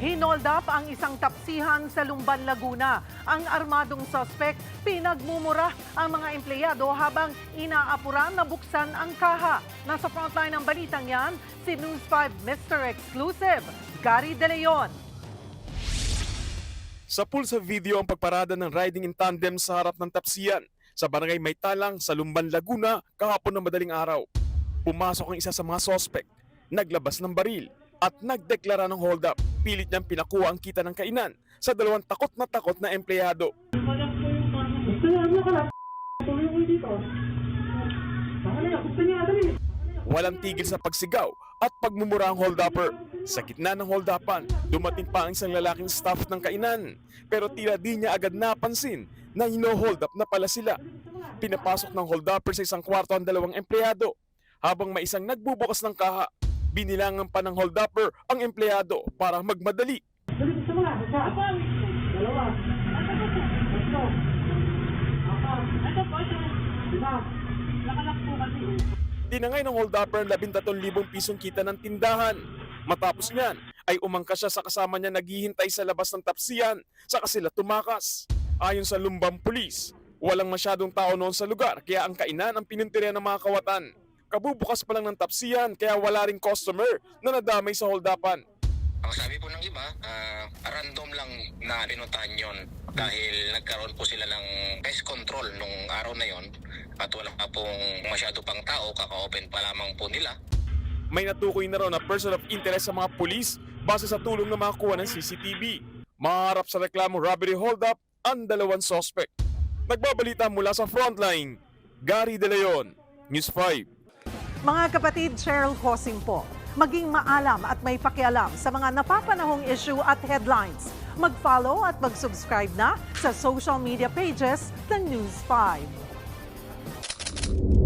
Hinold up ang isang tapsihan sa Lumban, Laguna. Ang armadong suspect pinagmumura ang mga empleyado habang inaapuran na buksan ang kaha. Nasa frontline ng balitang yan, si News 5 Mr. Exclusive, Gary De Leon. Sa pulsa video ang pagparada ng riding in tandem sa harap ng tapsiyan sa Barangay Maytalang sa Lumban, Laguna kahapon ng madaling araw. Pumasok ang isa sa mga suspect, naglabas ng baril at nagdeklara ng hold up. Pilit niyang pinakuha ang kita ng kainan sa dalawang takot na empleyado. Walang tigil sa pagsigaw at pagmumura ang hold-upper. Sa gitna ng hold-upan, dumating pa ang isang lalaking staff ng kainan. Pero tila di niya agad napansin na hino-hold up na pala sila. Pinapasok ng hold-upper sa isang kwarto ang dalawang empleyado. Habang may isang nagbubukas ng kaha, binilangan pa ng hold-upper ang empleyado para magmadali. Tinangay ng hold-upper ang 13,000 pisong kita ng tindahan. Matapos niyan ay umangkas siya sa kasama niya naghihintay sa labas ng tapsiyan, saka sila tumakas. Ayon sa Lumban Police, walang masyadong tao noon sa lugar kaya ang kainan ang pinintirya ng mga kawatan. Kabubukas pa lang ng tapsiyan kaya wala ring customer na nadamay sa hold-upan. Ang sabi po ng iba, random lang na pinuntahan yon dahil nagkaroon po sila ng pest control nung araw na yon at wala pa pong masyado pang tao, kaka-open pa lamang po nila. May natukoy na raw na person of interest sa mga pulis base sa tulong na makakuha ng CCTV. Maharap sa reklamo robbery hold-up ang dalawang suspect. Nagbabalita mula sa frontline, Gary De Leon, News 5. Mga kapatid, Cheryl Cosing po. Maging maalam at may pakialam sa mga napapanahong issue at headlines. Mag-follow at mag-subscribe na sa social media pages ng News 5.